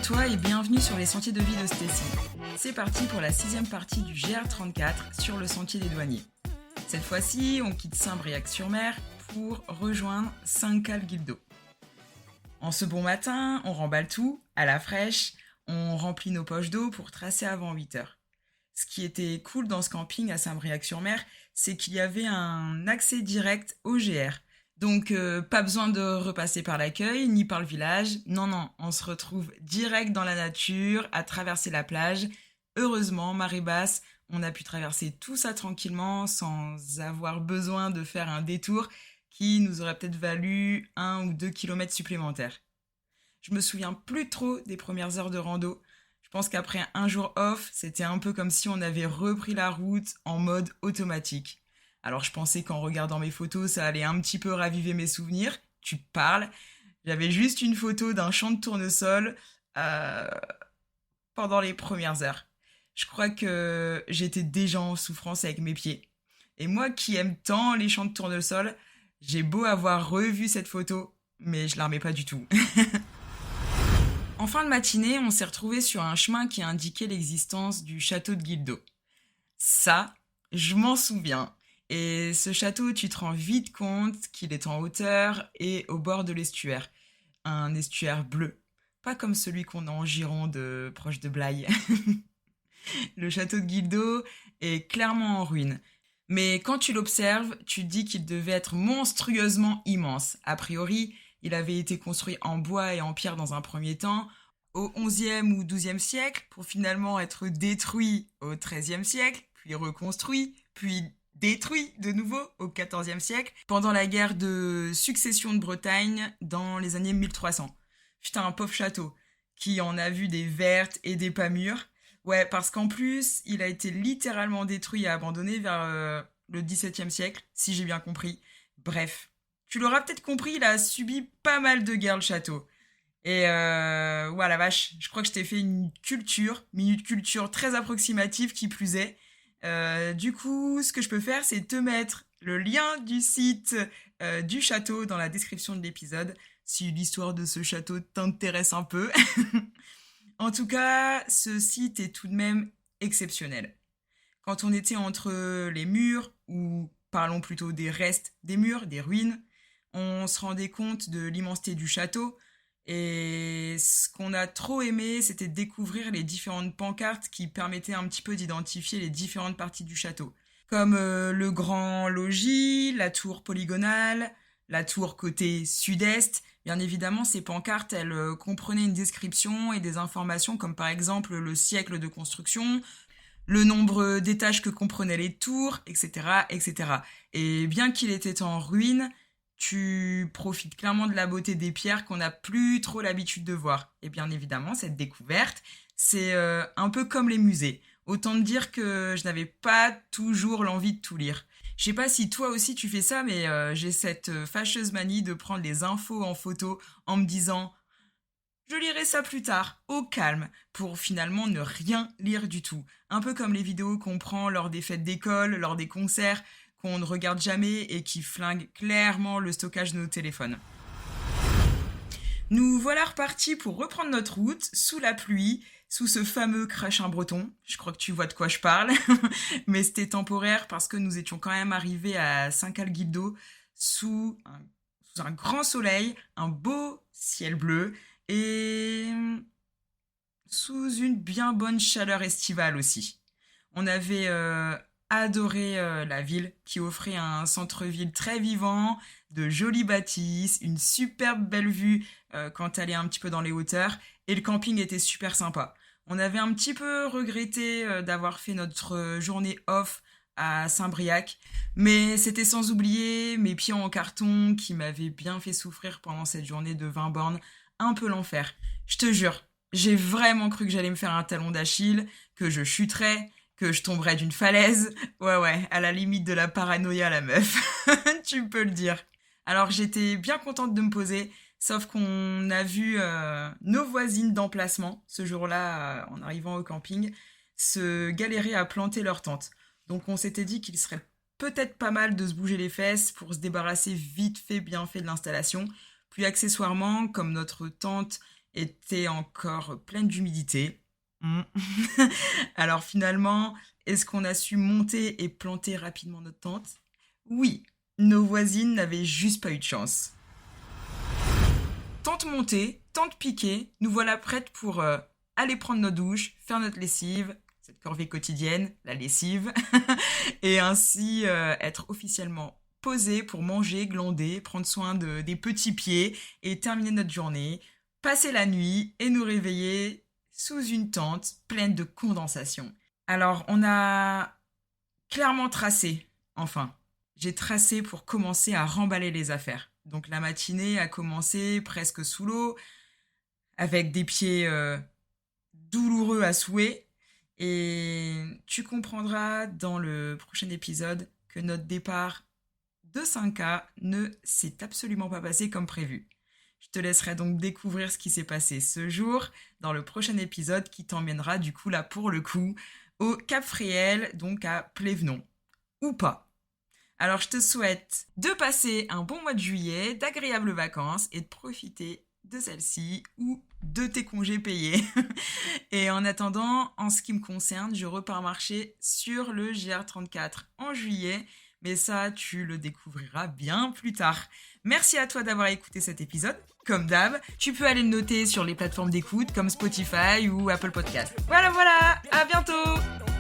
toi et bienvenue sur les sentiers de vie de Stacy. C'est parti pour la 6e partie du GR34 sur le sentier des douaniers. Cette fois-ci, on quitte Saint-Briac-sur-Mer pour rejoindre Saint-Call-Guildo. En ce bon matin, on remballe tout, à la fraîche, on remplit nos poches d'eau pour tracer avant 8h. Ce qui était cool dans ce camping à Saint-Briac-sur-Mer, c'est qu'il y avait un accès direct au GR. Donc pas besoin de repasser par l'accueil ni par le village. Non, on se retrouve direct dans la nature, à traverser la plage. Heureusement, marée basse, on a pu traverser tout ça tranquillement sans avoir besoin de faire un détour qui nous aurait peut-être valu 1 ou 2 kilomètres supplémentaires. Je me souviens plus trop des premières heures de rando. Je pense qu'après un jour off, c'était un peu comme si on avait repris la route en mode automatique. Alors je pensais qu'en regardant mes photos, ça allait un petit peu raviver mes souvenirs. Tu parles. J'avais juste une photo d'un champ de tournesol pendant les premières heures. Je crois que j'étais déjà en souffrance avec mes pieds. Et moi qui aime tant les champs de tournesol, j'ai beau avoir revu cette photo, mais je la remets pas du tout. En fin de matinée, on s'est retrouvés sur un chemin qui indiquait l'existence du château de Guildo. Ça, je m'en souviens. Et ce château, tu te rends vite compte qu'il est en hauteur et au bord de l'estuaire. Un estuaire bleu. Pas comme celui qu'on a en Gironde, proche de Blaye. Le château de Guildo est clairement en ruine. Mais quand tu l'observes, tu te dis qu'il devait être monstrueusement immense. A priori, il avait été construit en bois et en pierre dans un premier temps, au XIe ou XIIe siècle, pour finalement être détruit au XIIIe siècle, puis reconstruit, puis détruit de nouveau au XIVe siècle, pendant la guerre de succession de Bretagne dans les années 1300. Putain, un pauvre château, qui en a vu des vertes et des pas mûres. Ouais, parce qu'en plus, il a été littéralement détruit et abandonné vers le XVIIe siècle, si j'ai bien compris. Bref, tu l'auras peut-être compris, il a subi pas mal de guerres, le château. Et ouais, la vache, je crois que je t'ai fait une minute culture très approximative qui plus est. Du coup, ce que je peux faire, c'est te mettre le lien du site du château dans la description de l'épisode, si l'histoire de ce château t'intéresse un peu. En tout cas, ce site est tout de même exceptionnel. Quand on était entre les murs, ou parlons plutôt des restes des murs, des ruines, on se rendait compte de l'immensité du château. Et ce qu'on a trop aimé, c'était découvrir les différentes pancartes qui permettaient un petit peu d'identifier les différentes parties du château. Comme le grand logis, la tour polygonale, la tour côté sud-est. Bien évidemment, ces pancartes, elles comprenaient une description et des informations comme par exemple le siècle de construction, le nombre d'étages que comprenaient les tours, etc., etc. Et bien qu'il était en ruine, tu profites clairement de la beauté des pierres qu'on n'a plus trop l'habitude de voir. Et bien évidemment, cette découverte, c'est un peu comme les musées. Autant te dire que je n'avais pas toujours l'envie de tout lire. Je sais pas si toi aussi tu fais ça, mais j'ai cette fâcheuse manie de prendre les infos en photo en me disant « Je lirai ça plus tard, au calme », pour finalement ne rien lire du tout. Un peu comme les vidéos qu'on prend lors des fêtes d'école, lors des concerts, qu'on ne regarde jamais et qui flinguent clairement le stockage de nos téléphones. Nous voilà repartis pour reprendre notre route, sous la pluie, sous ce fameux crachin breton. Je crois que tu vois de quoi je parle. Mais c'était temporaire parce que nous étions quand même arrivés à Saint-Call-Guildo sous un grand soleil, un beau ciel bleu et sous une bien bonne chaleur estivale aussi. On avait adoré la ville qui offrait un centre-ville très vivant, de jolies bâtisses, une superbe belle vue quand t'allais un petit peu dans les hauteurs et le camping était super sympa. On avait un petit peu regretté d'avoir fait notre journée off à Saint-Briac, mais c'était sans oublier mes pieds en carton qui m'avaient bien fait souffrir pendant cette journée de 20 bornes, un peu l'enfer. Je te jure, j'ai vraiment cru que j'allais me faire un talon d'Achille, que je chuterais, que je tomberais d'une falaise. Ouais, à la limite de la paranoïa, la meuf. Tu peux le dire. Alors j'étais bien contente de me poser, sauf qu'on a vu nos voisines d'emplacement, ce jour-là, en arrivant au camping, se galérer à planter leur tente. Donc on s'était dit qu'il serait peut-être pas mal de se bouger les fesses pour se débarrasser vite fait, bien fait de l'installation. Puis accessoirement, comme notre tente était encore pleine d'humidité. Alors finalement, est-ce qu'on a su monter et planter rapidement notre tente? Oui, nos voisines n'avaient juste pas eu de chance. Tente montée, tente piquée, nous voilà prêtes pour aller prendre nos douches, faire notre lessive, cette corvée quotidienne, la lessive, et ainsi être officiellement posées pour manger, glander, prendre soin des petits pieds et terminer notre journée, passer la nuit et nous réveiller sous une tente pleine de condensation. Alors, on a clairement tracé, enfin, j'ai tracé pour commencer à remballer les affaires. Donc la matinée a commencé presque sous l'eau, avec des pieds douloureux à souhait. Et tu comprendras dans le prochain épisode que notre départ de 5K ne s'est absolument pas passé comme prévu. Je te laisserai donc découvrir ce qui s'est passé ce jour dans le prochain épisode qui t'emmènera du coup là pour le coup au Cap Fréhel, donc à Plévenon. Ou pas. Alors je te souhaite de passer un bon mois de juillet, d'agréables vacances et de profiter de celle-ci ou de tes congés payés. Et en attendant, en ce qui me concerne, je repars marcher sur le GR34 en juillet, mais ça, tu le découvriras bien plus tard. Merci à toi d'avoir écouté cet épisode. Comme d'hab, tu peux aller le noter sur les plateformes d'écoute comme Spotify ou Apple Podcast. Voilà, à bientôt!